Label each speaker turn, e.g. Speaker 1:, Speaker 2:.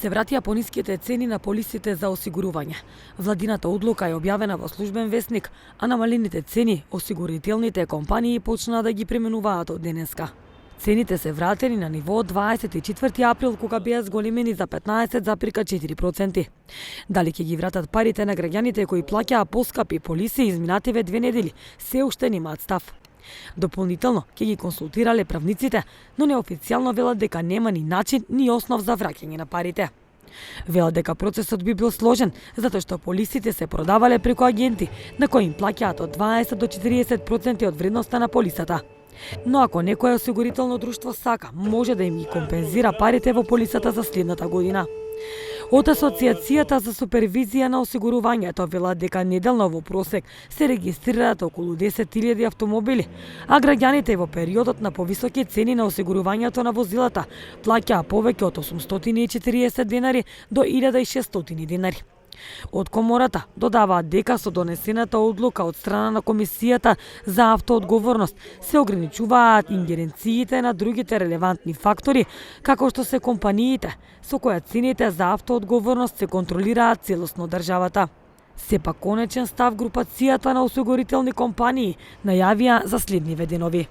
Speaker 1: Се вратија пониските цени на полисите за осигурување. Владината одлука е објавена во службен весник, а намалените цени осигурителните компании почнаа да ги применуваат од денеска. Цените се вратени на ниво од 24 април, кога беа зголемени за 15,4%. Дали ќе ги вратат парите на граѓаните кои плаќаа поскапи полиси изминативе 2 недели, се уште немаат став. Дополнително ќе ги консултирале правниците, но неофицијално велат дека нема ни начин ни основ за враќање на парите. Велат дека процесот би бил сложен, затоа што полисите се продавале преку агенти, на кои им плаќаат од 20 до 40% од вредноста на полисата. Но ако некое осигурително друштво сака, може да им ги компензира парите во полисата за следната година. Од Асоциацијата за супервизија на осигурувањето велат дека неделно во просек се регистрираат околу 10.000 автомобили, а граѓаните во периодот на повисоки цени на осигурувањето на возилата плаќаа повеќе од 840 денари до 1600 денари. Од комората додаваат дека со донесената одлука од страна на Комисијата за автоодговорност се ограничуваат ингеренциите на другите релевантни фактори, како што се компаниите, со која цените за автоодговорност се контролираат целосно државата. Сепак конечен став групацијата на осигурителни компании најавија за следниве денови.